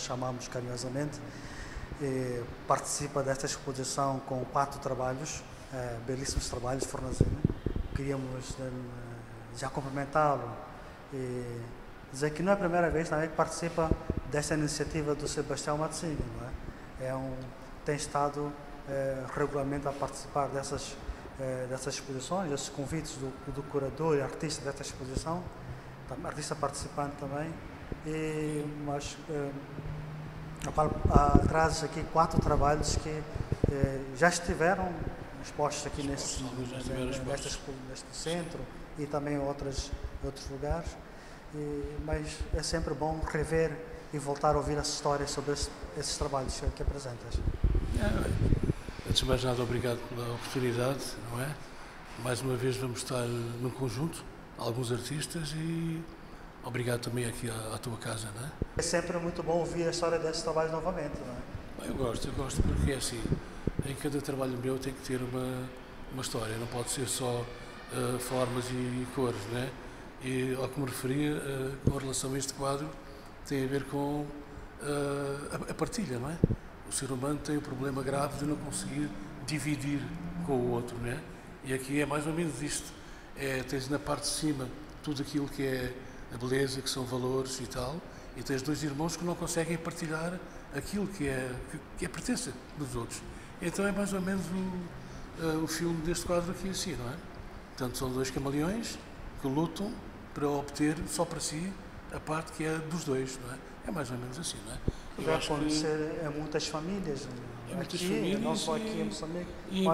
chamamos carinhosamente, participa desta exposição com 4 trabalhos, belíssimos trabalhos de Fornazina. Queríamos já cumprimentá-lo e dizer que não é a primeira vez também que participa desta iniciativa do Sebastião Mazzini, não é? Tem estado regularmente a participar dessas exposições, desses convites do curador e artista desta exposição, artista participante também, mas traz aqui 4 trabalhos que já estiveram expostos aqui neste centro e também em outros lugares, mas é sempre bom rever e voltar a ouvir as histórias sobre esses trabalhos que apresentas. Antes de mais nada, obrigado pela oportunidade, não é? Mais uma vez vamos estar num conjunto, alguns artistas, e obrigado também aqui à tua casa, não é? É sempre muito bom ouvir a história desses trabalhos novamente, não é? Eu gosto porque é assim, em cada trabalho meu tem que ter uma história, não pode ser só formas e cores, não é? E ao que me referia, com relação a este quadro, tem a ver com a partilha, não é? O ser humano tem o problema grave de não conseguir dividir com o outro, não é? E aqui é mais ou menos isto. Tens na parte de cima tudo aquilo que é a beleza, que são valores e tal, e tens 2 irmãos que não conseguem partilhar aquilo que é a pertença dos outros. Então é mais ou menos o filme deste quadro aqui assim, não é? Portanto, são 2 camaleões que lutam para obter só para si a parte que é dos 2, não é? É mais ou menos assim, não é? Vai acontecer em muitas famílias, não só aqui em Moçambique, e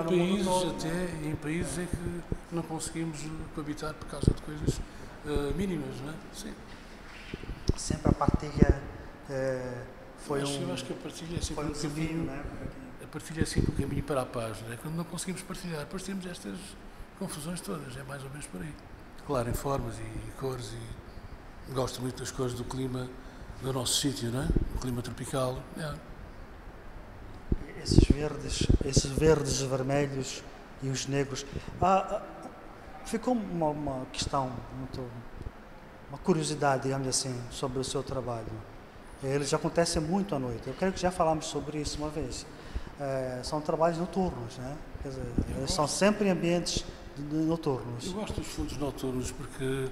em países em que não conseguimos coabitar por causa de coisas mínimas, não é? Sim. Sempre a partilha eu acho que a partilha é sempre um caminho, não é? A partilha é sempre um caminho para a paz, não é? Quando não conseguimos partilhar, depois temos estas confusões todas, é mais ou menos por aí. Claro, em formas e cores, e gosto muito das cores do clima do nosso sítio, não é? O clima tropical. Esses verdes, vermelhos e os negros. Ficou uma questão, uma curiosidade, digamos assim, sobre o seu trabalho. Eles acontecem muito à noite. Eu creio que já falamos sobre isso uma vez. São trabalhos noturnos, né? Quer dizer, eles são sempre em ambientes noturnos. Eu gosto dos fundos noturnos porque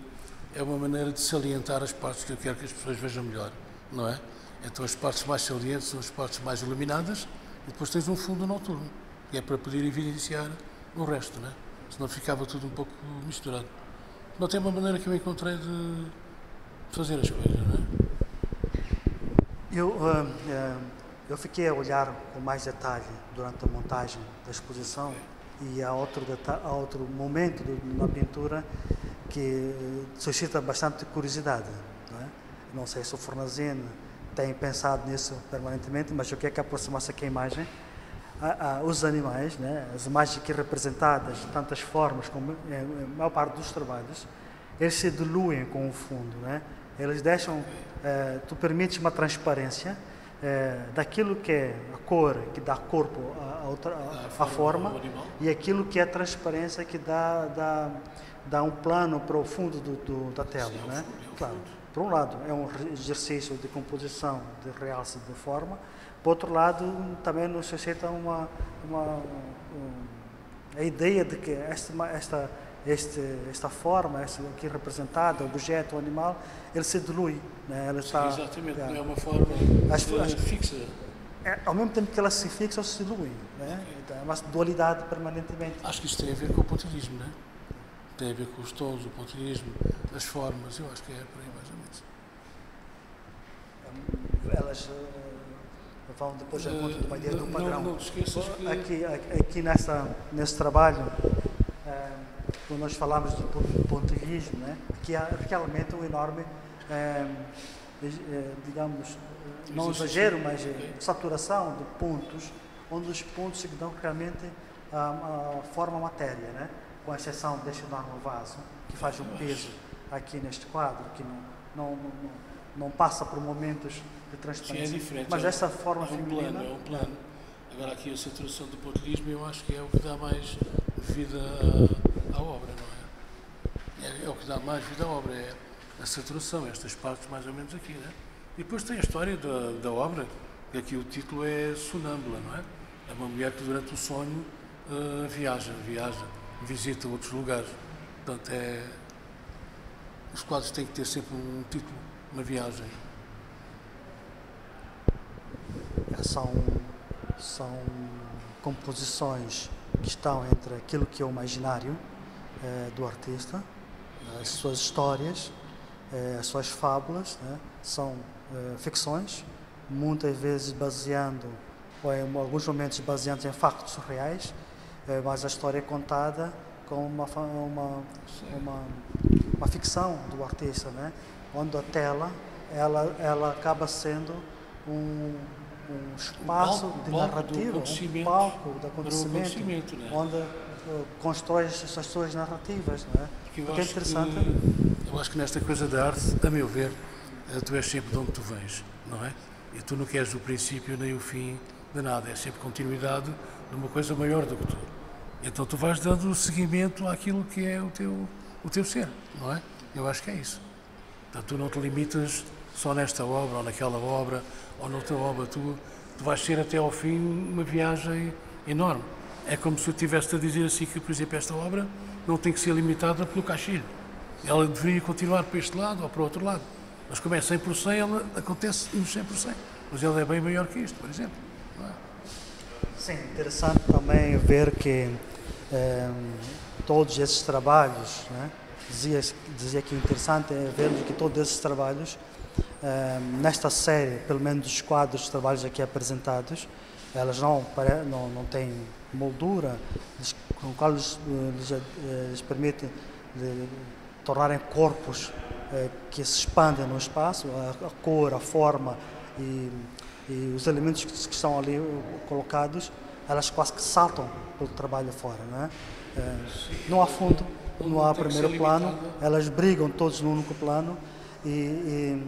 é uma maneira de salientar as partes que eu quero que as pessoas vejam melhor, não é? Então as partes mais salientes são as partes mais iluminadas e depois tens um fundo noturno, que é para poder evidenciar o resto, não é? Senão ficava tudo um pouco misturado. Não tem uma maneira que eu encontrei de fazer as coisas, não é? Eu fiquei a olhar com mais detalhe durante a montagem da exposição e há outro momento na pintura que suscita bastante curiosidade, não é? Não sei se o Fornazina tem pensado nisso permanentemente, mas eu quero que aproximasse aqui a imagem. Os animais, né? As imagens aqui representadas de tantas formas, como a maior parte dos trabalhos, eles se diluem com o fundo, né? Eles deixam, tu permites uma transparência daquilo que é a cor, que dá corpo à forma, e aquilo que é a transparência que dá um plano para o fundo da tela, né? Claro, por um lado é um exercício de composição, de realce de forma, por outro lado também nos suscita a ideia de que esta forma, esta aqui representada, objeto, o animal, ele se dilui, né? Ela está, exatamente, não é uma forma fixa. Ao mesmo tempo que ela se fixa, ela se dilui, né? Então, é uma dualidade permanentemente. Acho que isso tem a ver com o pontilhismo, não é? Tem a ver com os tons, o pontilhismo, as formas, eu acho que é por aí mais ou menos. Elas vão depois à conta de uma ideia do padrão. Não te esqueças que... Aqui nesse trabalho, quando nós falamos de pontilhismo, né? Aqui há realmente um enorme, digamos, não exagero, mas saturação de pontos, onde os pontos que dão realmente a forma à matéria, né? Com exceção deste enorme vaso, que faz um peso aqui neste quadro, que não passa por momentos de transparência. Sim, é diferente. Mas essa forma feminina... É um plano. Agora aqui a saturação do pontilhismo eu acho que é o que dá mais vida à obra, não é? É o que dá mais vida à obra, é a saturação, estas partes mais ou menos aqui, né? E depois tem a história da obra, que aqui o título é Sonâmbula, não é? É uma mulher que durante o sonho viaja, visita outros lugares. Portanto, os quadros têm que ter sempre um título, uma viagem. São composições que estão entre aquilo que é o imaginário do artista, as suas histórias, as suas fábulas, né? São ficções, muitas vezes ou em alguns momentos baseados em factos reais, mas a história é contada com uma ficção do artista, né? Onde a tela ela acaba sendo um espaço de narrativa, um palco de acontecimento, né? Onde constrói as suas narrativas, não é? Porque é interessante. Eu acho que nesta coisa da arte, a meu ver, tu és sempre de onde tu vens, não é? E tu não queres o princípio nem o fim de nada, é sempre continuidade de uma coisa maior do que tu. Então tu vais dando seguimento àquilo que é o teu ser, não é? Eu acho que é isso. Portanto, tu não te limitas só nesta obra ou naquela obra ou noutra obra, tu vais ser até ao fim uma viagem enorme. É como se eu estivesse a dizer assim que, por exemplo, esta obra não tem que ser limitada pelo caixilho. Ela deveria continuar para este lado ou para o outro lado. Mas como é 100%, ela acontece nos 100%. Mas ela é bem maior que isto, por exemplo. Não é? Sim, interessante também ver que todos esses trabalhos, né? Dizia que interessante é ver que todos esses trabalhos, nesta série, pelo menos os quadros, os trabalhos aqui apresentados, elas não têm moldura, com qual lhes permite tornarem corpos que se expandem no espaço, a cor, a forma e os elementos que estão ali colocados, elas quase que saltam pelo trabalho fora, não é? Não há fundo, não há primeiro plano, elas brigam todos no único plano e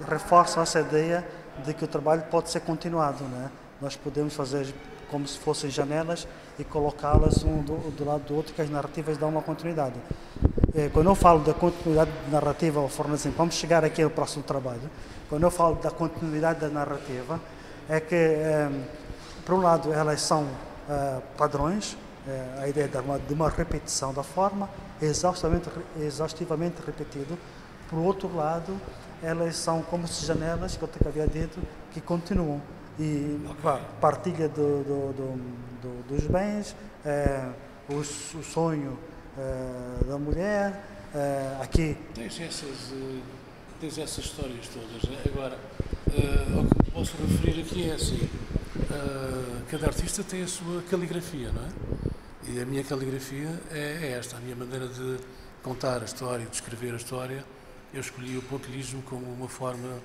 reforçam essa ideia de que o trabalho pode ser continuado, não é? Nós podemos fazer como se fossem janelas e colocá-las um do lado do outro, que as narrativas dão uma continuidade. Quando eu falo da continuidade narrativa, vamos chegar aqui ao próximo trabalho. Quando eu falo da continuidade da narrativa, é que, por um lado, elas são padrões, a ideia de uma repetição da forma, exaustivamente repetido. Por outro lado, elas são como se janelas, que eu havia dito, que continuam. E partilha dos bens, o sonho da mulher, aqui. Tens essas histórias todas. Agora, o que posso referir aqui é assim, cada artista tem a sua caligrafia, não é? E a minha caligrafia é esta, a minha maneira de contar a história, de escrever a história. Eu escolhi o pontilhismo como uma forma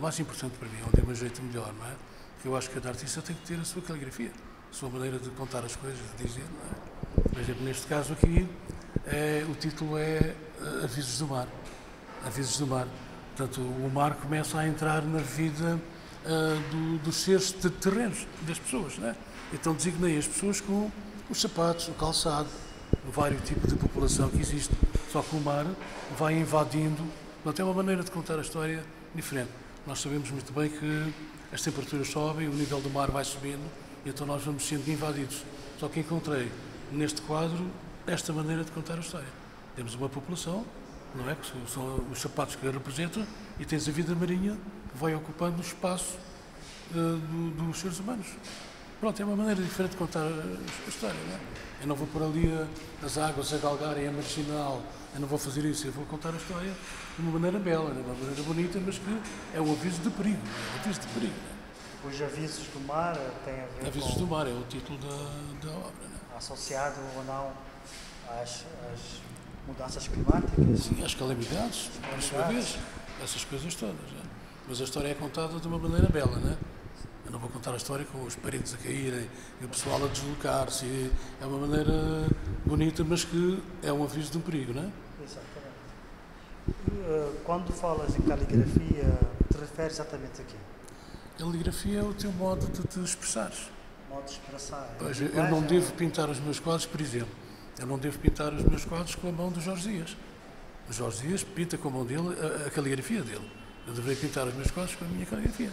mais importante para mim, onde eu me ajeito melhor, não é? Porque eu acho que cada artista tem que ter a sua caligrafia, a sua maneira de contar as coisas, de dizer, não é? Por exemplo, neste caso aqui, o título é Avisos do Mar. Avisos do Mar. Portanto, o mar começa a entrar na vida dos seres terrenos, das pessoas, não é? Então designei as pessoas com os sapatos, o calçado, o vários tipos de população que existe. Só que o mar vai invadindo. Portanto, é uma maneira de contar a história diferente. Nós sabemos muito bem que as temperaturas sobem, o nível do mar vai subindo, e então nós vamos sendo invadidos. Só que encontrei neste quadro esta maneira de contar a história. Temos uma população, não é? Que são os sapatos que a representam, e tens a vida marinha que vai ocupando o espaço dos seres humanos. Pronto, é uma maneira diferente de contar a história, não é? Eu não vou por ali as águas a galgarem a marginal, eu não vou fazer isso, eu vou contar a história de uma maneira bela, de uma maneira bonita, mas que é um aviso de perigo, é um aviso de perigo. Não é? Os avisos do mar têm a ver Avisos do Mar é o título da obra, não é? Associado ou não às mudanças climáticas? Sim, às calamidades, por sua vez, essas coisas todas. Não é? Mas a história é contada de uma maneira bela, não é? Eu não vou contar a história com as paredes a caírem e o pessoal a deslocar-se. É uma maneira bonita, mas que é um aviso de um perigo, não é? Exatamente. Quando falas em caligrafia, te referes exatamente a quê? Caligrafia é o teu modo de te expressares. Modo de expressar. Pois, eu não devo pintar os meus quadros, por exemplo. Eu não devo pintar os meus quadros com a mão do Jorge Dias. O Jorge Dias pinta com a mão dele a caligrafia dele. Eu deveria pintar os meus quadros com a minha caligrafia.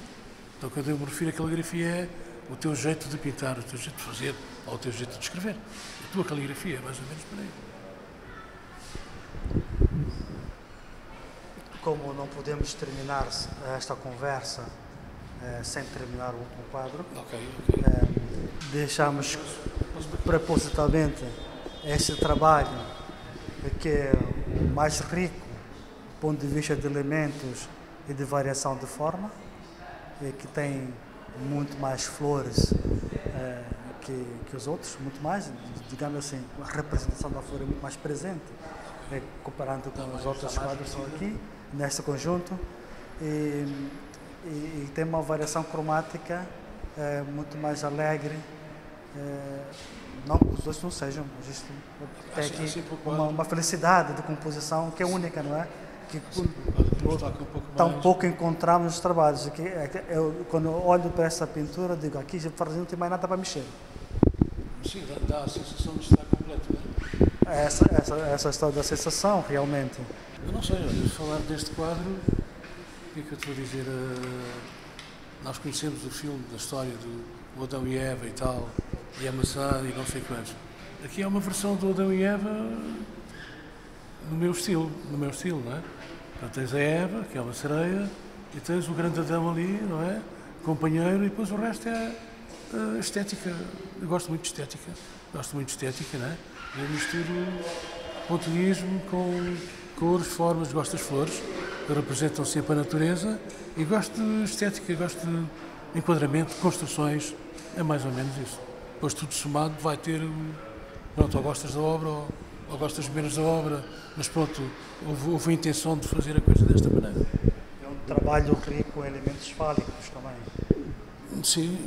Então, quando eu me refiro a caligrafia, é o teu jeito de pintar, o teu jeito de fazer, ou o teu jeito de escrever. A tua caligrafia, mais ou menos por aí. Como não podemos terminar esta conversa sem terminar o último quadro, deixamos propositalmente este trabalho que é o mais rico do ponto de vista de elementos e de variação de forma, e que tem muito mais flores que os outros, muito mais, digamos assim, a representação da flor é muito mais presente, comparando com os outros quadros que estão aqui, neste conjunto, e tem uma variação cromática muito mais alegre, não que os outros não sejam, existe aqui uma felicidade de composição que é única, não é? Que tão pouco encontramos nos trabalhos. Quando eu olho para essa pintura, digo, aqui não tem mais nada para mexer. Sim, dá a sensação de estar completo, não é? Essa história da sensação, realmente. Eu não sei, olha, falar deste quadro, o que é que eu estou a dizer? Nós conhecemos o filme da história do Adão e Eva e tal, e a maçã e não sei quantos. Aqui é uma versão do Adão e Eva no meu estilo, não é? Portanto, tens a Eva, que é uma sereia, e tens o grande Adão ali, não é? Companheiro, e depois o resto é estética. Eu gosto muito de estética, não é? Eu misturo pontilhismo com cores, formas, gosto das flores, que representam sempre a natureza, e gosto de estética, gosto de enquadramento, de construções, é mais ou menos isso. Depois tudo somado vai ter, pronto, ou gostas da obra ou gostas menos da obra, mas pronto, houve a intenção de fazer a coisa desta maneira. É um trabalho rico em elementos fálicos também. Sim,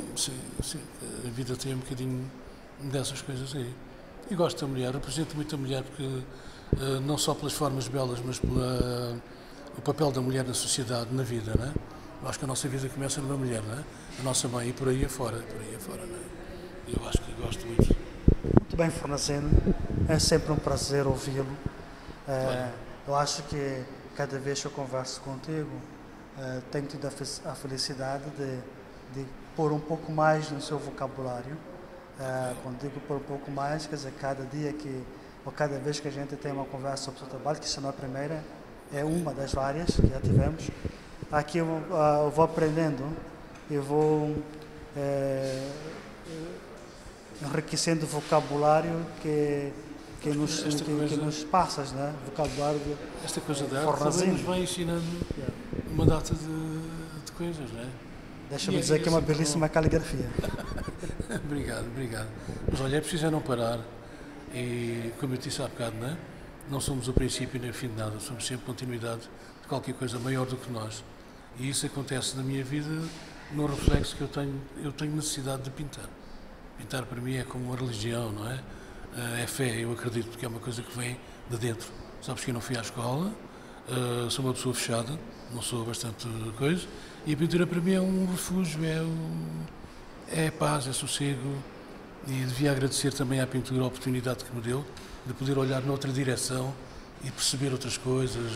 a vida tem um bocadinho dessas coisas aí. E gosto da mulher, represento muito a mulher porque não só pelas formas belas, mas pelo papel da mulher na sociedade, na vida, não é? Eu acho que a nossa vida começa numa mulher, não é? A nossa mãe e por aí afora, não é? Eu acho que gosto muito. Muito bem, Fornaceno, é sempre um prazer ouvi-lo. Eu acho que cada vez que eu converso contigo, tenho tido a felicidade de pôr um pouco mais no seu vocabulário. Quando digo pôr um pouco mais, quer dizer, cada dia ou cada vez que a gente tem uma conversa sobre o seu trabalho, que isso não é a primeira, é uma das várias que já tivemos. Aqui eu vou aprendendo, eu vou enriquecendo o vocabulário que nos passas, né? Vocabulário esta coisa da arte também nos vai ensinando uma data de coisas, não é? Deixa-me dizer que é uma belíssima caligrafia. Obrigado. Mas olha, é preciso não parar e, como eu disse há bocado, não é? Não somos o princípio nem o fim de nada, somos sempre continuidade de qualquer coisa maior do que nós. E isso acontece na minha vida no reflexo que eu tenho necessidade de pintar. Pintar para mim é como uma religião, não é? É fé, eu acredito, porque é uma coisa que vem de dentro. Sabes que eu não fui à escola, sou uma pessoa fechada, não sou bastante coisa, e a pintura para mim é um refúgio, é paz, é sossego, e devia agradecer também à pintura a oportunidade que me deu de poder olhar noutra direção e perceber outras coisas,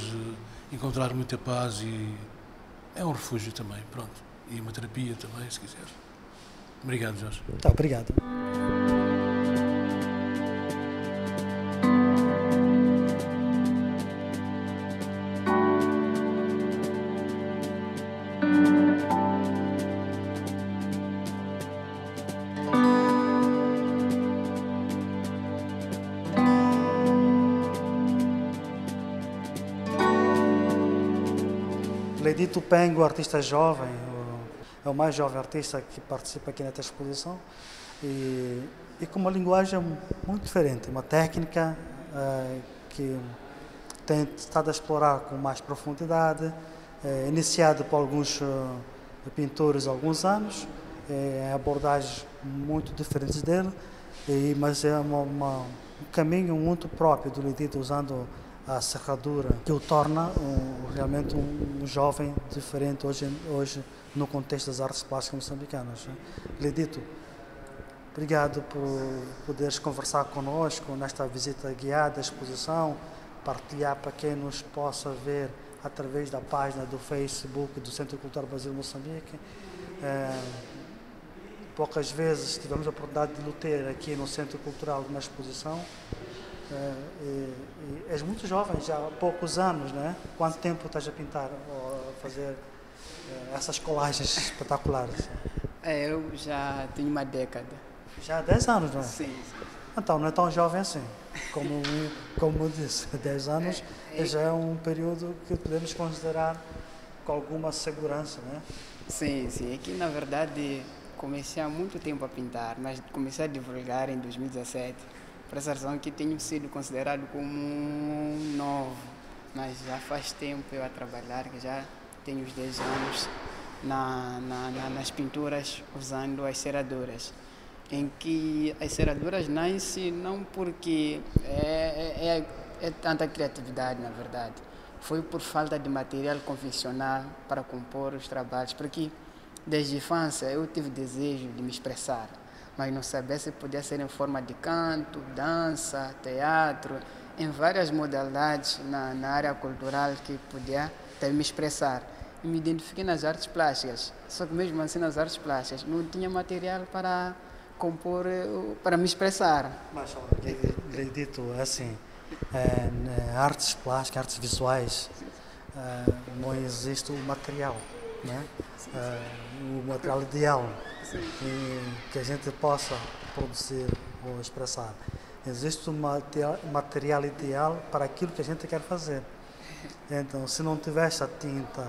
encontrar muita paz, e é um refúgio também, pronto, e uma terapia também, se quiser. Obrigado, Jorge. Tá, obrigado. Ledito Pengo, artista jovem, é o mais jovem artista que participa aqui nesta exposição, e com uma linguagem muito diferente, uma técnica que tem estado a explorar com mais profundidade, iniciado por alguns pintores há alguns anos, abordagens muito diferentes dele, mas é um caminho muito próprio do Ledito, usando a serradura, que o torna realmente um jovem diferente hoje no contexto das artes plásticas moçambicanas. Ledito, obrigado por poderes conversar conosco nesta visita guiada à exposição, partilhar para quem nos possa ver através da página do Facebook do Centro Cultural Brasil Moçambique. Poucas vezes tivemos a oportunidade de lutar aqui no Centro Cultural na exposição. És muito jovem, já há poucos anos, né? Quanto tempo estás a pintar ou a fazer essas colagens espetaculares? Eu já tenho uma década. Já há 10 anos, não é? Sim. Então, não é tão jovem assim. Como eu disse, 10 anos já é um período que podemos considerar com alguma segurança, né? Sim. É que, na verdade, comecei há muito tempo a pintar, mas comecei a divulgar em 2017. Por essa razão que tenho sido considerado como um novo. Mas já faz tempo eu a trabalhar, que já tenho os 10 anos nas pinturas usando as ceraduras. Em que as ceraduras nascem não porque é tanta criatividade, na verdade. Foi por falta de material convencional para compor os trabalhos, porque desde a infância eu tive desejo de me expressar, mas não sabia se podia ser em forma de canto, dança, teatro, em várias modalidades na área cultural que podia me expressar. E me identifiquei nas artes plásticas, só que mesmo assim nas artes plásticas não tinha material para compor, para me expressar. Mas, acredito, assim, artes plásticas, artes visuais, não existe o material, né? O material ideal que a gente possa produzir ou expressar. Existe um material ideal para aquilo que a gente quer fazer. Então, se não tivesse a tinta,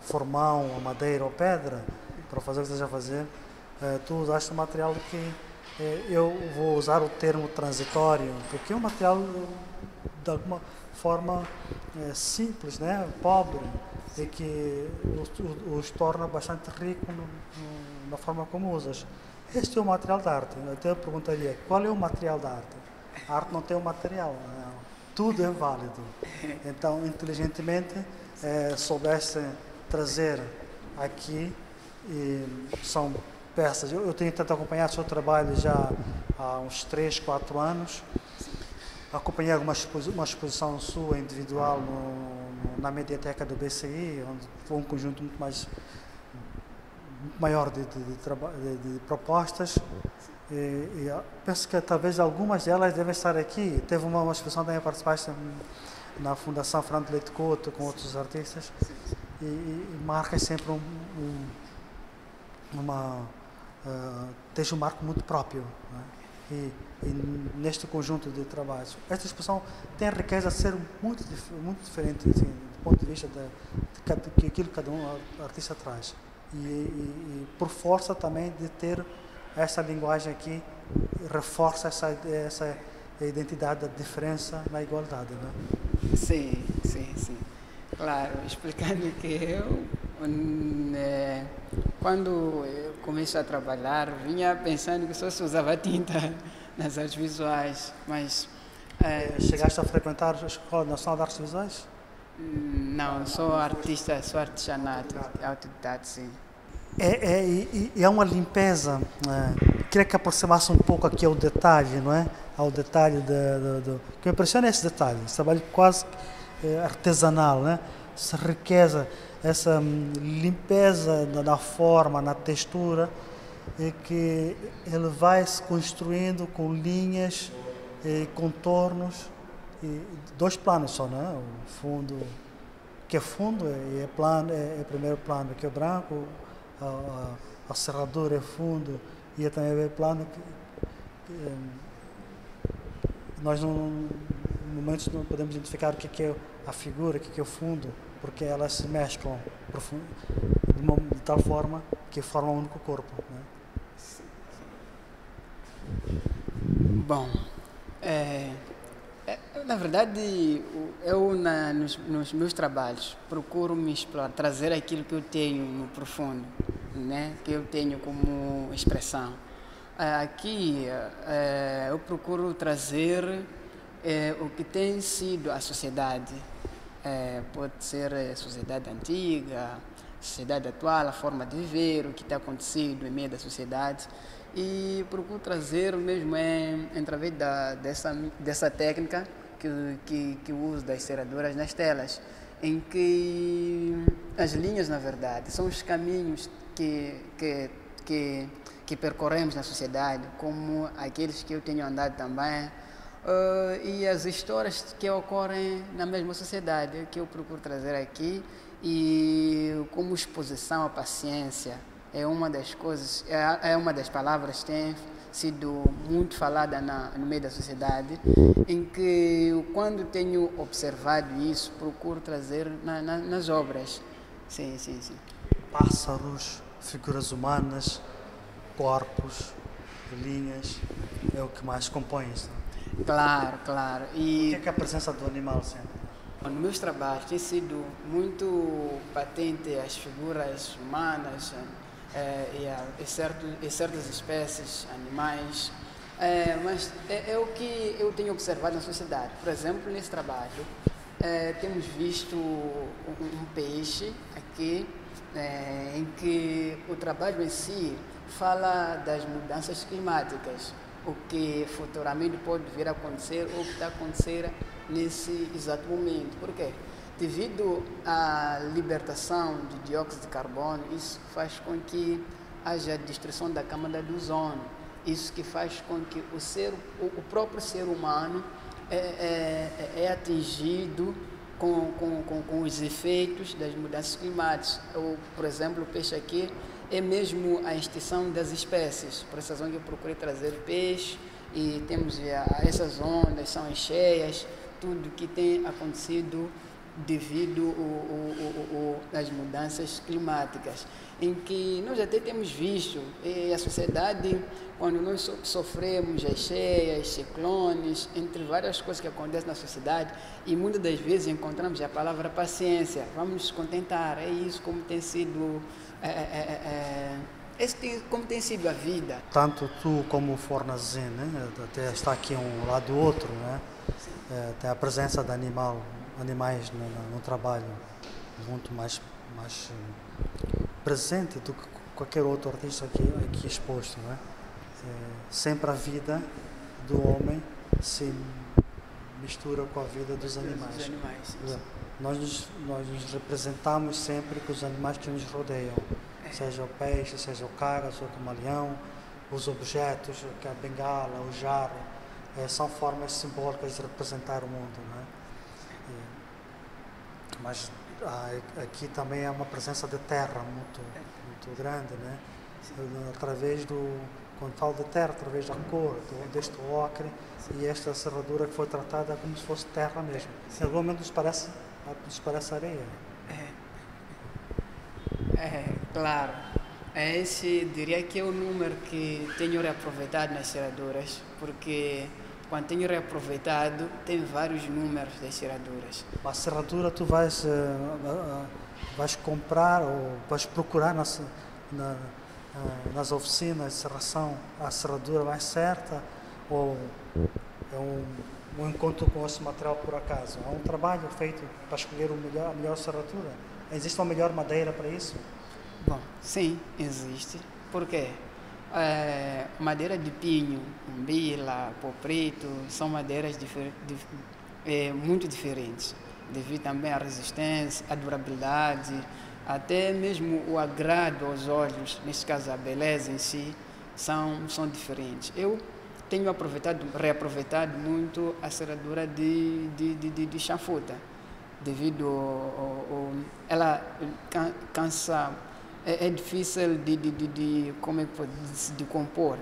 formão, a madeira ou pedra para fazer o que você já fazer, tu usaste um material que eu vou usar o termo transitório, porque é um material de alguma forma simples, né? Pobre, e que os torna bastante rico na forma como usas. Este é o material da arte. Eu até perguntaria, qual é o material da arte? A arte não tem um material, não. Tudo é válido. Então, inteligentemente, soubeste trazer aqui, e são peças. Eu tenho tentado acompanhar o seu trabalho já há uns 3, 4 anos. Acompanhei uma exposição sua individual na Mediateca do BCI, onde foi um conjunto muito maior de propostas. E penso que talvez algumas delas devem estar aqui. Teve uma exposição também, participaste na Fundação Fernando Leite Couto com outros artistas. E marca sempre tem um marco muito próprio, né? E neste conjunto de trabalhos, esta exposição tem a riqueza de ser muito diferente, assim, do ponto de vista de aquilo que cada artista traz, e por força também de ter essa linguagem aqui, reforça essa identidade da diferença na igualdade, né? Sim. Claro, explicando que quando eu comecei a trabalhar, vinha pensando que só se usava tinta nas artes visuais, mas... Chegaste a frequentar a Escola Nacional de Artes Visuais? Não, sou artesanato, autodidata, sim. É uma limpeza, queria que aproximasse um pouco aqui ao detalhe, não é? Ao detalhe o que me impressiona é esse detalhe, esse trabalho quase artesanal, né? Essa riqueza, essa limpeza na forma, na textura, e que ele vai se construindo com linhas e contornos, e 2 planos só, né? O fundo, que é fundo, e é plano, é primeiro plano, que é branco, a serradura é fundo, e também é plano que nós no momento não podemos identificar o que é a figura, o que é o fundo, porque elas se mesclam de tal forma que formam um único corpo, né? Bom, na verdade, eu nos meus trabalhos procuro me explorar, trazer aquilo que eu tenho no profundo, né? Que eu tenho como expressão. Aqui eu procuro trazer o que tem sido a sociedade. Pode ser a sociedade antiga, a sociedade atual, a forma de viver, o que tem acontecido em meio da sociedade. E procuro trazer mesmo através dessa técnica que uso das ceraduras nas telas. em que as linhas, na verdade, são os caminhos que percorremos na sociedade, como aqueles que eu tenho andado também, e as histórias que ocorrem na mesma sociedade, que eu procuro trazer aqui, e como exposição à paciência, é uma das coisas, é uma das palavras que tem sido muito falada no meio da sociedade, em que quando tenho observado isso, procuro trazer nas obras. Sim. Pássaros, figuras humanas, corpos, linhas, é o que mais compõe isso. Claro. E O que é a presença do animal sempre? nos meus trabalhos tem sido muito patente as figuras humanas e certas espécies animais, mas é o que eu tenho observado na sociedade. Por exemplo, nesse trabalho, temos visto um peixe aqui, em que o trabalho em si fala das mudanças climáticas, o que futuramente pode vir a acontecer ou que está a acontecer nesse exato momento. Por quê? Devido à libertação de dióxido de carbono, isso faz com que haja destruição da camada do ozono. Isso que faz com que o próprio ser humano é atingido com os efeitos das mudanças climáticas. Por exemplo, o peixe aqui é mesmo a extinção das espécies. Por essa razão que eu procurei trazer peixe, e temos essas ondas, são as cheias, tudo que tem acontecido devido às mudanças climáticas, em que nós até temos visto a sociedade, quando nós sofremos as cheias, ciclones, entre várias coisas que acontecem na sociedade, e muitas das vezes encontramos a palavra paciência, vamos nos contentar, é isso como tem sido como tem sido a vida. Tanto tu como o Fornazen, né? Até está aqui um lado do outro, né? Tem a presença de animais no trabalho muito mais presente do que qualquer outro artista aqui exposto, né? Sempre a vida do homem se mistura com a vida dos animais. Sim. Nós nos representamos sempre com os animais que nos rodeiam, seja o peixe, seja o cara, seja o camaleão, os objetos, que a bengala, o jarro, são formas simbólicas de representar o mundo, né? Mas aqui também é uma presença de terra muito grande, né? Quando falo de terra, através da cor, deste ocre e esta serradura que foi tratada como se fosse terra mesmo. Em algum momento nos parece areia. Claro. Esse diria que é o número que tenho reaproveitado nas serraduras, porque quando tenho reaproveitado tem vários números das serraduras. A serradura tu vais comprar ou vais procurar nas oficinas de serração a serradura mais certa, ou é um encontro com esse material por acaso? É um trabalho feito para escolher a melhor serradura? Existe uma melhor madeira para isso? Bom, sim, existe. Por quê? Madeira de pinho, umbila, pau preto, são madeiras muito diferentes, devido também à resistência, à durabilidade, até mesmo o agrado aos olhos, neste caso a beleza em si, são diferentes. Eu tenho reaproveitado muito a serradura de chanfuta, devido ela cansa. É difícil de compor,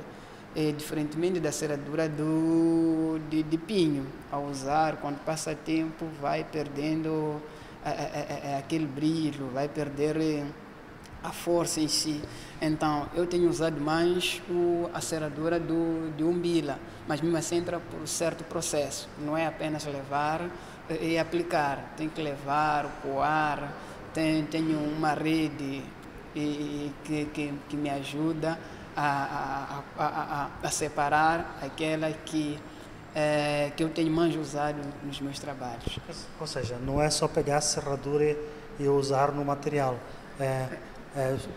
diferentemente da serradura de pinho. Ao usar, quando passa tempo, vai perdendo aquele brilho, vai perder a força em si. Então, eu tenho usado mais a serradura de umbila, mas mesmo assim entra por um certo processo. Não é apenas levar e aplicar, tem que levar, coar, tenho uma rede que me ajuda a separar aquela que eu tenho mais usado nos meus trabalhos. Ou seja, não é só pegar a serradura e usar no material, é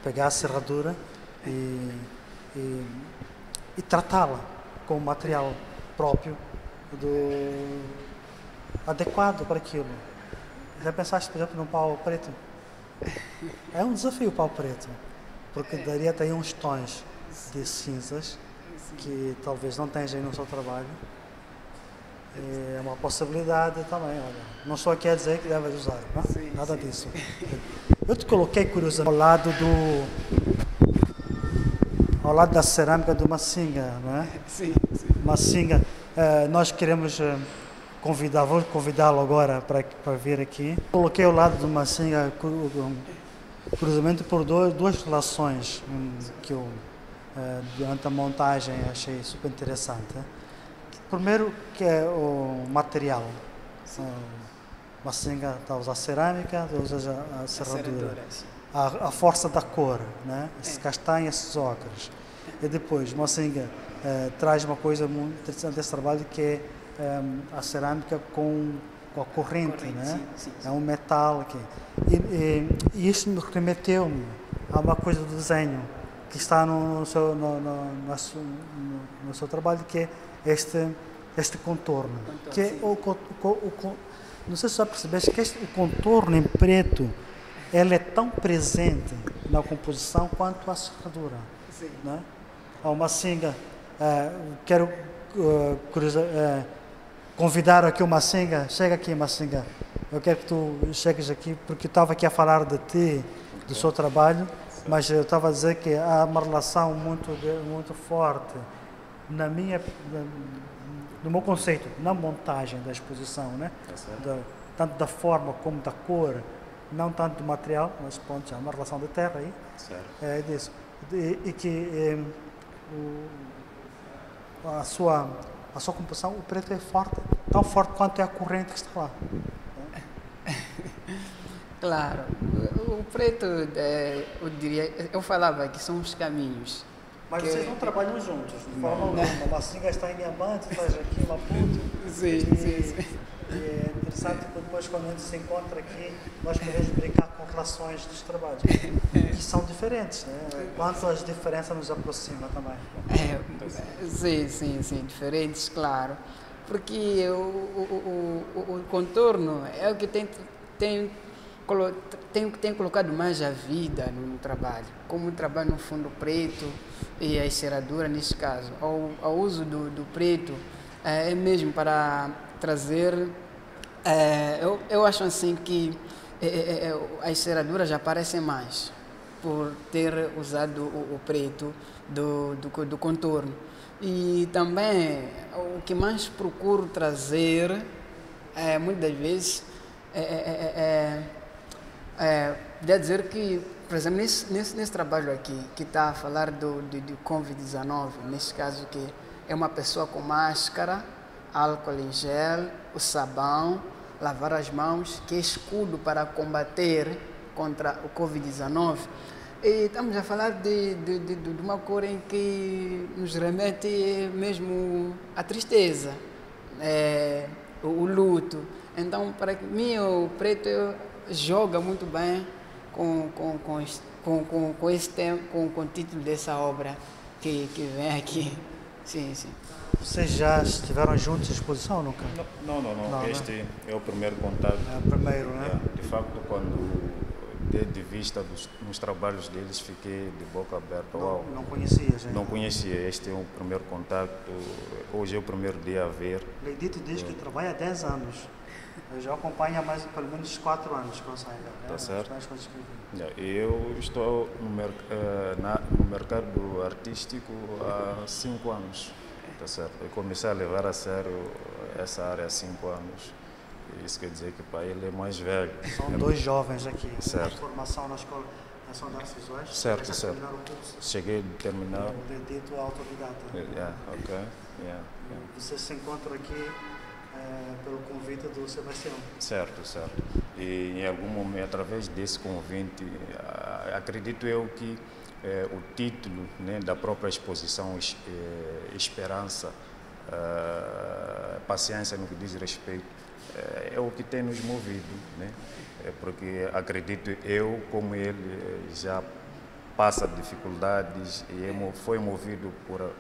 pegar a serradura e tratá-la com o material próprio adequado para aquilo. Já pensaste, por exemplo, num pau preto? É um desafio o pau preto, porque daria até uns tons de cinzas que talvez não tenha no seu trabalho. É uma possibilidade também, olha. Não estou aqui a dizer que deve usar, não? Sim, Nada sim. disso. Eu te coloquei, curiosamente, ao lado da cerâmica do Massinga, não é? Sim, sim. Massinga, nós queremos vou convidá-lo agora para vir aqui. Coloquei ao lado do Massinga, curiosamente, por duas relações que eu, durante a montagem, achei super interessante. Primeiro, que é o material. Massinga está a usar cerâmica, usa a serradura. A força da cor, né? Esses castanhos, esses ocres. E depois, Massinga traz uma coisa muito interessante desse trabalho, que é a cerâmica com a corrente, né? Sim. É um metal aqui. E isso me remeteu-me a uma coisa do desenho que está no seu trabalho, que é este contorno. Que é não sei se já percebeste que o contorno em preto, ele é tão presente na composição quanto a serradura. Sim. Né? Ao Massinga, quero convidar aqui o Massinga. Chega aqui, Massinga. Eu quero que tu chegues aqui, porque eu estava aqui a falar de ti, do seu trabalho, mas eu estava a dizer que há uma relação muito forte no meu conceito, na montagem da exposição, né? Tanto da forma como da cor, não tanto do material, mas há uma relação de terra aí. Certo. É disso. E que a sua composição, o preto é forte, tão forte quanto é a corrente que está lá. Claro, o preto, eu falava que são os caminhos. Mas vocês não trabalham juntos, de forma alguma. A Massinga está em Diamante, faz aqui uma Maputo. Sim. E é interessante que depois, quando a gente se encontra aqui, nós podemos brincar com relações dos trabalhos, que são diferentes, né? Quanto as diferenças nos aproximam também. Sim, diferentes, claro. Porque o contorno é o que tem colocado mais a vida no trabalho. Como o trabalho no fundo preto e a enceradura, neste caso, o uso do preto é mesmo para trazer... eu acho assim que as enceraduras já aparecem mais por ter usado o preto do contorno. E também o que mais procuro trazer, muitas vezes, devo dizer que, por exemplo, nesse trabalho aqui, que está a falar do Covid-19, nesse caso que é uma pessoa com máscara, álcool em gel, o sabão, lavar as mãos, que é escudo para combater contra o Covid-19. E estamos a falar de uma cor em que nos remete mesmo à tristeza, o luto. Então, para mim, o preto joga muito bem com o título dessa obra que vem aqui. Sim. Vocês já estiveram juntos em exposição ou nunca? Não. Este é o primeiro contato. É o primeiro, né? De facto, quando dei de vista nos trabalhos deles, fiquei de boca aberta. Não conhecias, hein? Não conhecia. Este é o primeiro contato. Hoje é o primeiro dia a ver. Leidito diz que trabalha há 10 anos. Eu já acompanho há pelo menos 4 anos com a Saiga. Tá certo. Eu Eu estou no mercado artístico há 5 anos. Tá certo. Eu comecei a levar a sério essa área há 5 anos. Isso quer dizer que para ele é mais velho. São dois jovens aqui. Certo. Formação na Escola Nacional de Artes Visuais. Certo. Curso, Cheguei a terminar. Leidito autodidata. Ok. Vocês se encontram aqui pelo convite do Sebastião. Certo. E em algum momento, através desse convite, acredito eu que o título, né, da própria exposição, Esperança, Paciência no que diz respeito, é o que tem nos movido, né? Porque acredito eu, como ele, já passa dificuldades e foi movido por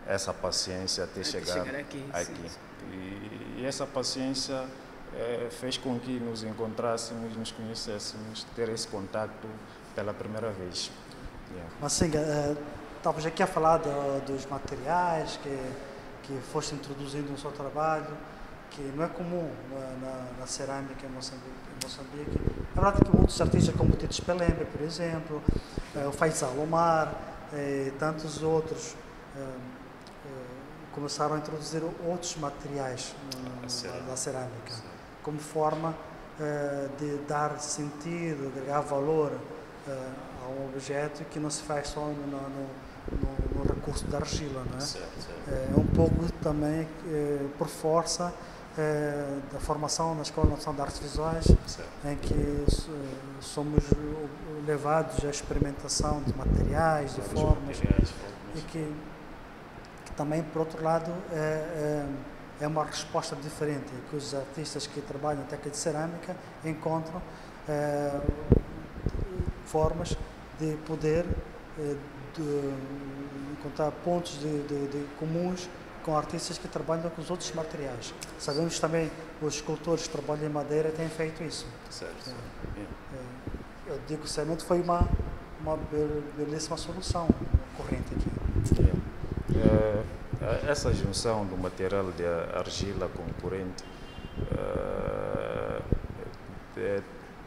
essa paciência até chegar aqui. Sim. E essa paciência fez com que nos encontrássemos, nos conhecêssemos, ter esse contacto pela primeira vez. Mas sim, talvez aqui a falar dos materiais que foste introduzindo no seu trabalho, que não é comum na cerâmica em Moçambique. É verdade que muitos artistas como o Tito Spelembe, por exemplo, o Faisal Omar e tantos outros começaram a introduzir outros materiais da cerâmica, como forma de dar sentido, agregar valor a um objeto que não se faz só no recurso da argila, não é? É um pouco também por força da formação na Escola Nacional de Artes Visuais, em que somos levados à experimentação de materiais, de formas, e que também, por outro lado, é uma resposta diferente, que os artistas que trabalham na técnica de cerâmica encontram formas de poder encontrar pontos de comuns com artistas que trabalham com os outros materiais. Sabemos também os escultores que trabalham em madeira têm feito isso. Certo. Eu digo que realmente foi uma belíssima solução corrente aqui. Essa junção do material de argila com corrente,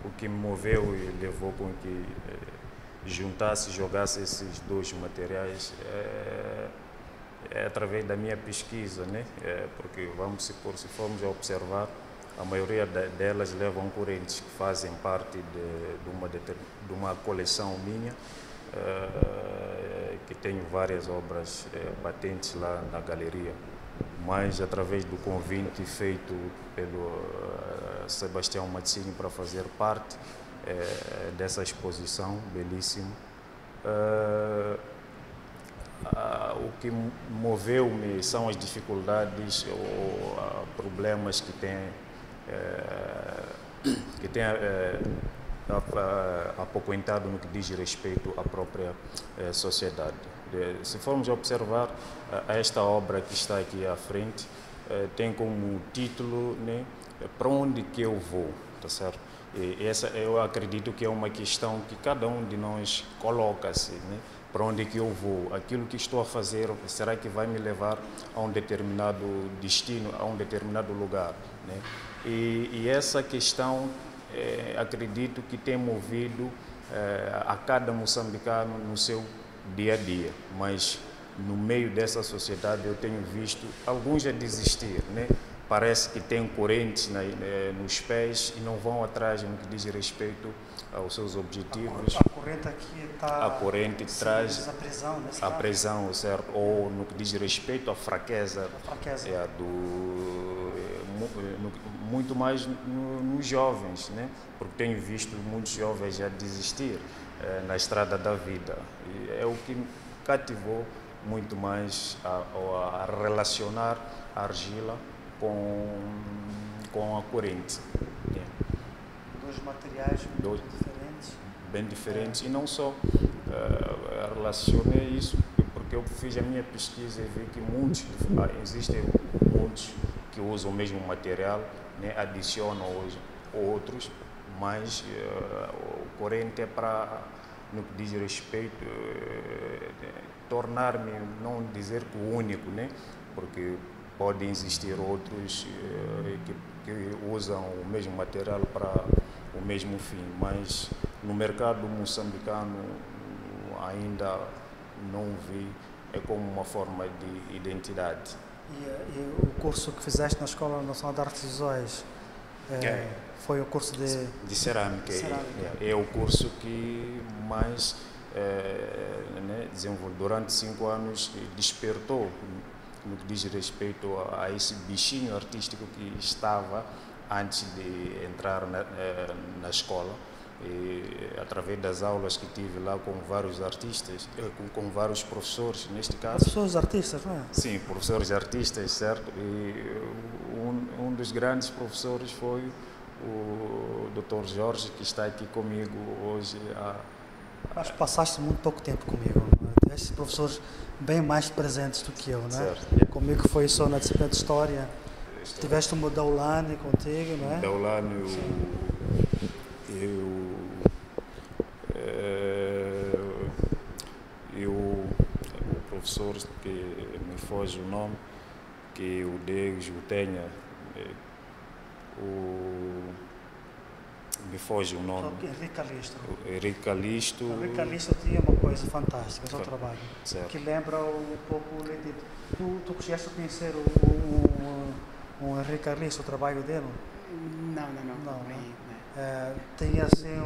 o que me moveu e levou com que juntasse e jogasse esses dois materiais é através da minha pesquisa, né? Porque vamos supor, se formos a observar, a maioria delas levam correntes que fazem parte de uma coleção minha, que tenho várias obras patentes lá na galeria, mas através do convite feito pelo Sebastião Mazzini para fazer parte dessa exposição belíssima, o que moveu-me são as dificuldades ou problemas que tem apoquentado no que diz respeito à própria sociedade. Se formos observar, esta obra que está aqui à frente tem como título, né, para onde que eu vou, tá certo? E essa eu acredito que é uma questão que cada um de nós coloca-se, né? Para onde que eu vou? Aquilo que estou a fazer, será que vai me levar a um determinado destino, a um determinado lugar, né? E essa questão, acredito que tem movido a cada moçambicano no seu dia a dia, mas no meio dessa sociedade eu tenho visto alguns a desistir, né? Parece que têm correntes nos pés e não vão atrás no que diz respeito aos seus objetivos. A corrente aqui está... A corrente traz a prisão, certo? Ou no que diz respeito à fraqueza. Muito mais nos jovens, né? Porque tenho visto muitos jovens já desistir na estrada da vida. E é o que me cativou muito mais a relacionar a argila com a corrente. Dois materiais diferentes. Bem diferentes. E não só relacionei isso, porque eu fiz a minha pesquisa e vi que existem muitos que usam o mesmo material, né, adicionam hoje outros, mas o corrente é para, no que diz respeito, tornar-me, não dizer que o único, né, porque podem existir outros que usam o mesmo material para o mesmo fim, mas no mercado moçambicano ainda não vi, é como uma forma de identidade. E o curso que fizeste na Escola Nacional de Artes Visuais foi o curso de cerâmica. É o curso que mais desenvolveu durante 5 anos, despertou no que diz respeito a esse bichinho artístico que estava antes de entrar na escola. E, através das aulas que tive lá com vários artistas, com vários professores, neste caso. Professores artistas, não é? Sim, professores artistas, certo? E um dos grandes professores foi o Dr. Jorge, que está aqui comigo hoje. Acho que passaste muito pouco tempo comigo. Esses professores bem mais presentes do que eu, né? Certo. Comigo foi só na disciplina de História. Tiveste o Daulane contigo, não é? Daulane, o professor, que me foge o nome, que o Deus o tenha, me foge o nome. Henrique Calixto. Henrique Calixto. O Henrique Calixto tinha uma coisa fantástica no seu trabalho, certo, que lembra um pouco o Ledito. Tu chegaste a conhecer o Henrique Calixto, o trabalho dele? Não. Tinha assim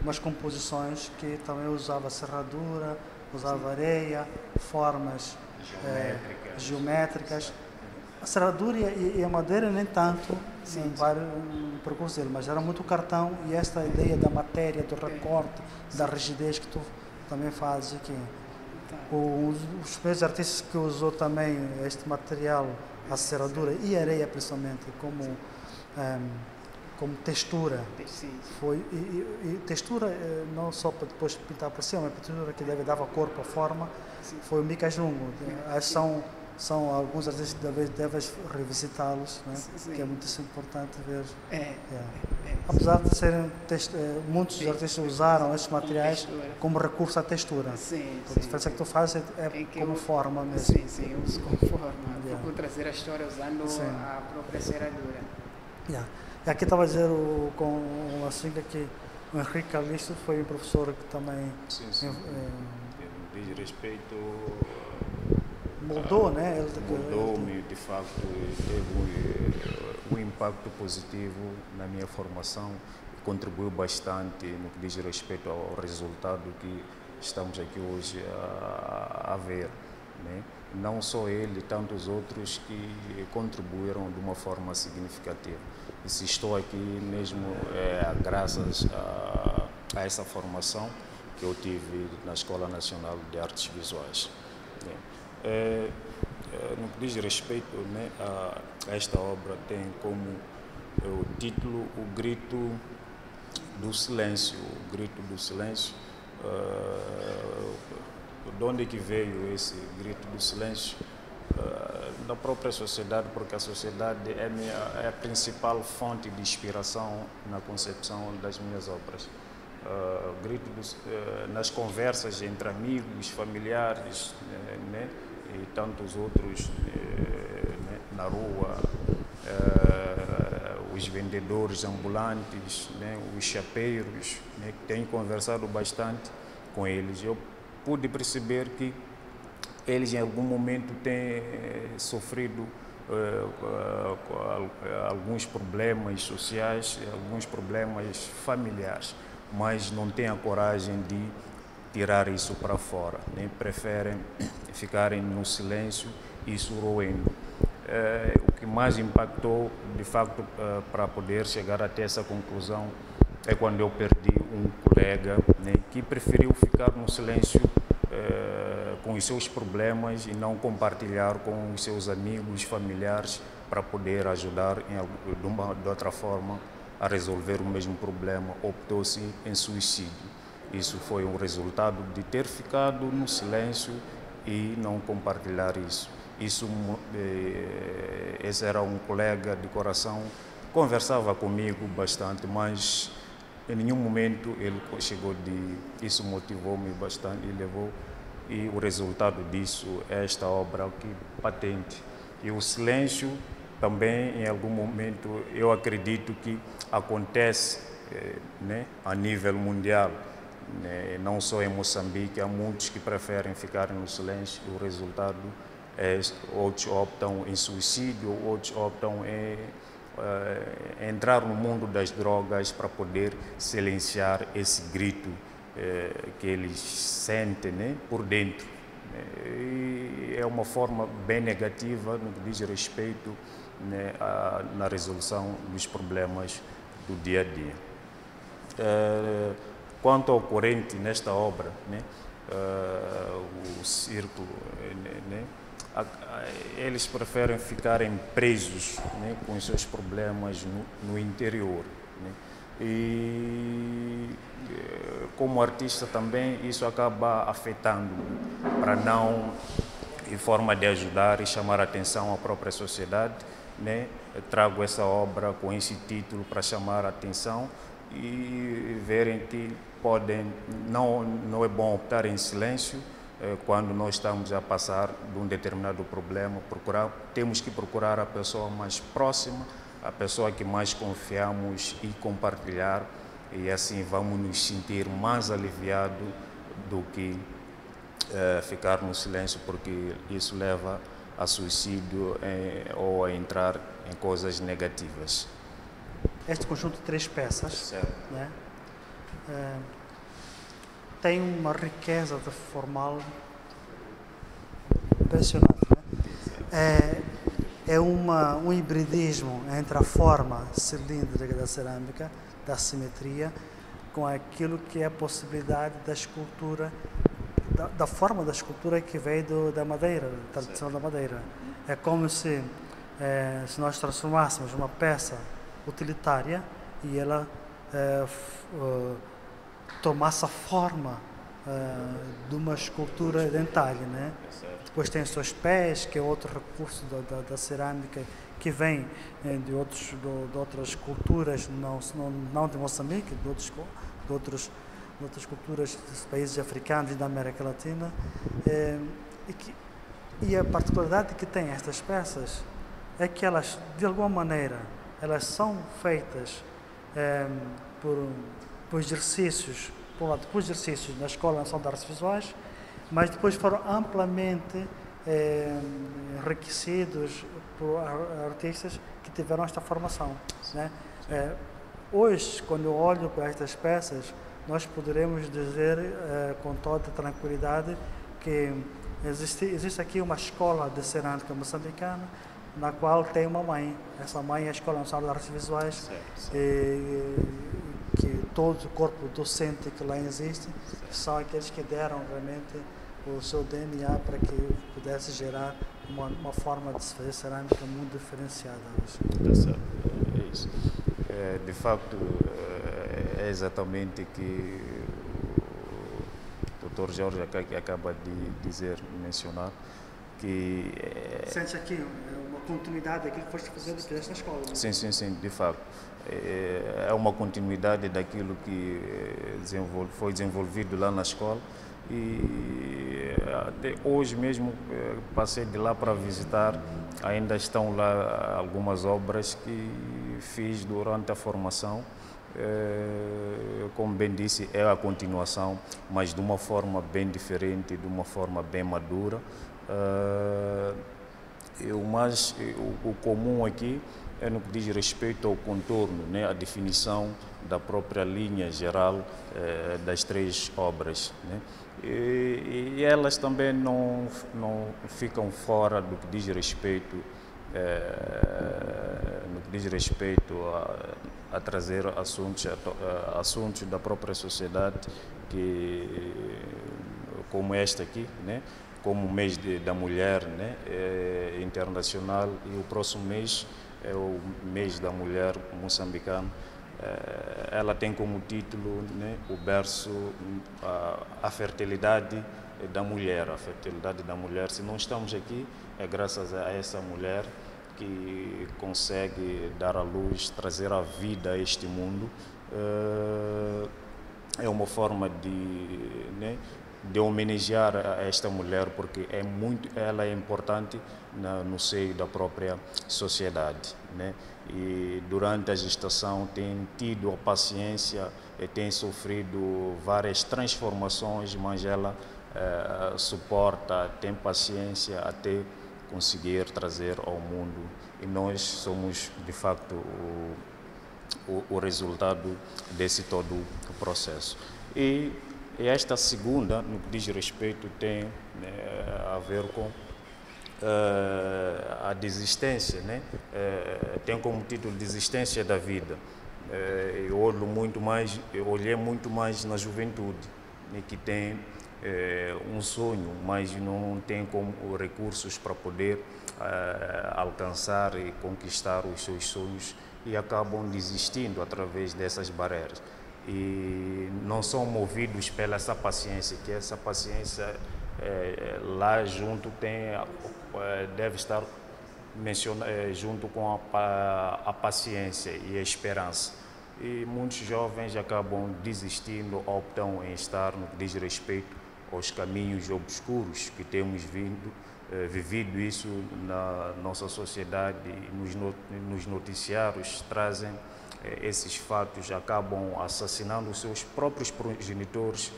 umas composições que também usava serradura, usava areia, formas geométricas. A serradura e a madeira nem tanto no percurso dele, mas era muito cartão, e esta ideia da matéria, do recorte, da rigidez que tu também fazes aqui. Os primeiros artistas que usou também este material, a serradura e a areia principalmente, como textura, foi textura não só para depois pintar por cima, mas textura que dava corpo, a forma, foi o Mika Jungo. São alguns artistas que deves revisitá-los, né? Que é muito importante ver. Apesar de serem muitos artistas usaram estes materiais como recurso à textura. A diferença que tu fazes é como forma mesmo. Sim, eu uso como forma. Procuro trazer a história usando a própria serradura. E aqui estava a dizer com assim que o Henrique Calixto foi um professor que também diz respeito. Mudou, né? Mudou-me, de facto, teve um impacto positivo na minha formação, contribuiu bastante no que diz respeito ao resultado que estamos aqui hoje a ver, né? Não só ele, tantos outros que contribuíram de uma forma significativa. E se estou aqui mesmo graças a essa formação que eu tive na Escola Nacional de Artes Visuais. No que diz respeito, né, a esta obra, tem como o título O Grito do Silêncio. O Grito do Silêncio. De onde que veio esse grito do silêncio? Da própria sociedade, porque a sociedade é a principal fonte de inspiração na concepção das minhas obras. Grito nas conversas entre amigos, familiares, né, e tantos outros, né, na rua, os vendedores ambulantes, né, os chapeiros, né, que tenho conversado bastante com eles. Eu pude perceber que eles em algum momento têm sofrido alguns problemas sociais, alguns problemas familiares, mas não têm a coragem de tirar isso para fora, né? Preferem ficarem no silêncio e isso roendo. O que mais impactou, de facto, para poder chegar até essa conclusão, é quando eu perdi um colega, né, que preferiu ficar no silêncio com os seus problemas e não compartilhar com os seus amigos, familiares, para poder ajudar de outra forma a resolver o mesmo problema. Optou-se em suicídio. Isso foi um resultado de ter ficado no silêncio e não compartilhar isso. Esse era um colega de coração, conversava comigo bastante, mas em nenhum momento ele chegou isso motivou-me bastante e o resultado disso é esta obra aqui, patente. E o silêncio também, em algum momento, eu acredito que acontece, né, a nível mundial, né, não só em Moçambique, há muitos que preferem ficar no silêncio e o resultado outros optam em suicídio, outros optam em entrar no mundo das drogas para poder silenciar esse grito que eles sentem, né, por dentro. E é uma forma bem negativa no que diz respeito, né, na resolução dos problemas do dia a dia. Quanto ao corrente nesta obra, né, o círculo, né, eles preferem ficarem presos, né, com os seus problemas no interior, né? E como artista também isso acaba afetando, para não, em forma de ajudar e chamar a atenção à própria sociedade, né, trago essa obra com esse título para chamar a atenção e verem que não é bom optar em silêncio quando nós estamos a passar de um determinado problema. Temos que procurar a pessoa mais próxima, a pessoa que mais confiamos e compartilhar, e assim vamos nos sentir mais aliviados do que ficar no silêncio, porque isso leva a suicídio ou a entrar em coisas negativas. Este conjunto de 3 peças, né, tem uma riqueza de formal impressionante. Né? É um hibridismo entre a forma cilíndrica da cerâmica, da simetria, com aquilo que é a possibilidade da escultura, da forma da escultura que veio da madeira, da tradição da madeira. É como se nós transformássemos uma peça utilitária e ela tomasse a forma de uma escultura dentária, né? Depois tem os seus pés, que é outro recurso da cerâmica que vem de outras culturas, não de Moçambique, de outras culturas dos países africanos e da América Latina. E a particularidade que tem estas peças é que elas, de alguma maneira, elas são feitas por exercícios, por exercícios na Escola Nacional de Artes Visuais, mas depois foram amplamente enriquecidos por artistas que tiveram esta formação. Né? Hoje, quando eu olho para estas peças, nós poderemos dizer com toda tranquilidade que existe aqui uma escola de cerâmica moçambicana, na qual tem uma mãe. Essa mãe é a Escola Nacional de Artes Visuais, que todo o corpo docente que lá existe são aqueles que deram realmente o seu DNA para que pudesse gerar uma forma de se fazer cerâmica muito diferenciada hoje. Está certo, é isso. De facto, é exatamente o que o Dr. Jorge acaba de mencionar, que... Sente aqui uma continuidade daquilo que foste fazendo nesta escola, não? Sim, de facto. É uma continuidade daquilo que foi desenvolvido lá na escola, e até hoje mesmo passei de lá para visitar, ainda estão lá algumas obras que fiz durante a formação. Como bem disse, é a continuação, mas de uma forma bem diferente, de uma forma bem madura. O comum aqui é no que diz respeito ao contorno, né, a definição da própria linha geral das 3 obras. Né? E elas também não ficam fora do que diz respeito a trazer assuntos da própria sociedade, como este aqui, né? Como o mês da mulher, né? Internacional, e o próximo mês é o mês da mulher moçambicana. Ela tem como título, né, o berço, a fertilidade da mulher. A fertilidade da mulher, se não estamos aqui, é graças a essa mulher que consegue dar à luz, trazer a vida a este mundo. É uma forma de homenagear a esta mulher, porque ela é importante no seio da própria sociedade, né? E durante a gestação tem tido a paciência, tem sofrido várias transformações, mas ela suporta, tem paciência até conseguir trazer ao mundo, e nós somos de facto o resultado desse todo o processo. E esta segunda, no que diz respeito, tem a ver com a desistência, né? Tem como título Desistência da Vida. Eu olhei muito mais na juventude, né, que tem um sonho, mas não tem como recursos para poder alcançar e conquistar os seus sonhos, e acabam desistindo através dessas barreiras. E não são movidos pela essa paciência, que essa paciência lá junto deve estar junto com a paciência e a esperança. E muitos jovens acabam desistindo, optam em estar no que diz respeito aos caminhos obscuros que temos vivido isso na nossa sociedade, nos noticiários trazem esses fatos, acabam assassinando os seus próprios progenitores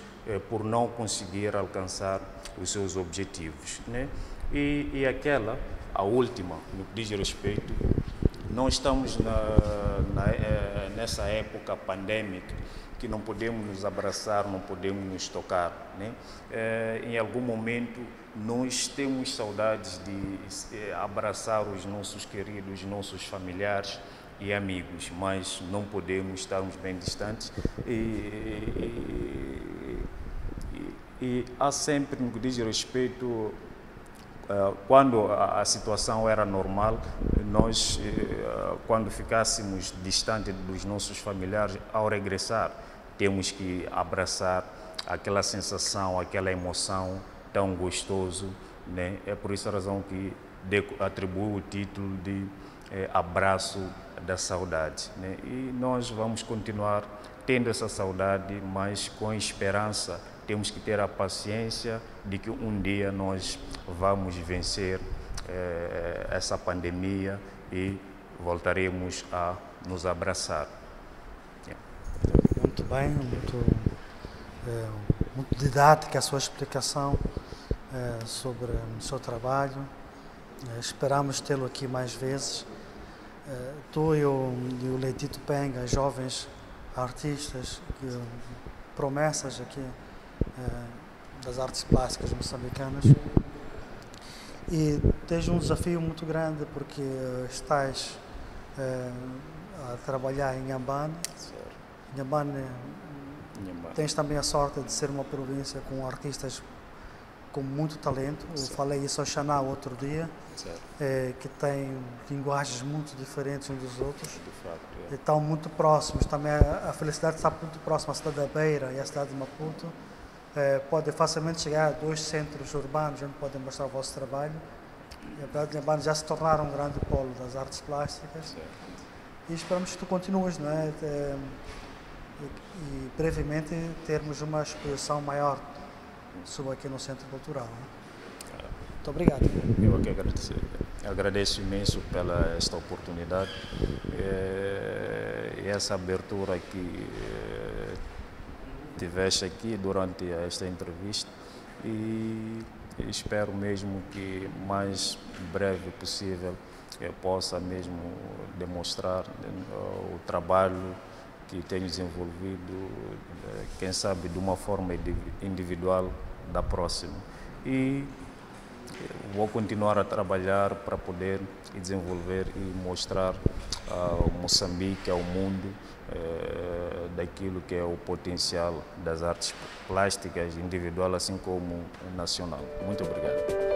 por não conseguir alcançar os seus objetivos, né? E a última, no que diz respeito, nós estamos nessa época pandêmica que não podemos nos abraçar, não podemos nos tocar, né? Em algum momento nós temos saudades de abraçar os nossos queridos, nossos familiares e amigos, mas não podemos, estarmos bem distantes e há sempre, no que diz respeito, quando a situação era normal, nós, quando ficássemos distantes dos nossos familiares, ao regressar, temos que abraçar aquela sensação, aquela emoção tão gostoso, né? É por essa razão que atribuo o título de Abraço da Saudade, né? E nós vamos continuar tendo essa saudade, mas com esperança. Temos que ter a paciência de que um dia nós vamos vencer essa pandemia e voltaremos a nos abraçar. Muito bem, muito didática a sua explicação sobre o seu trabalho. Esperamos tê-lo aqui mais vezes. Tu e o Leitito Penga, jovens artistas, promessas aqui das artes plásticas moçambicanas, e tens um desafio muito grande porque estás a trabalhar em Inhambane. Inhambane, tens também a sorte de ser uma província com artistas com muito talento. Eu falei isso ao Xaná outro dia, que tem linguagens muito diferentes uns dos outros, e estão muito próximos. Também a felicidade está muito próxima. A cidade da Beira e a cidade de Maputo podem facilmente chegar a dois centros urbanos onde podem mostrar o vosso trabalho. E a verdade, Inhambane já se tornaram um grande polo das artes plásticas. E esperamos que tu continues, não é? E brevemente termos uma exposição maior sobre aqui no Centro Cultural. Né? Muito obrigado. Eu que agradeço imenso pela esta oportunidade e essa abertura que tiveste aqui durante esta entrevista, e espero mesmo que mais breve possível eu possa mesmo demonstrar o trabalho que tenho desenvolvido, quem sabe de uma forma individual da próxima. E vou continuar a trabalhar para poder desenvolver e mostrar ao Moçambique, ao mundo, daquilo que é o potencial das artes plásticas individual, assim como nacional. Muito obrigado.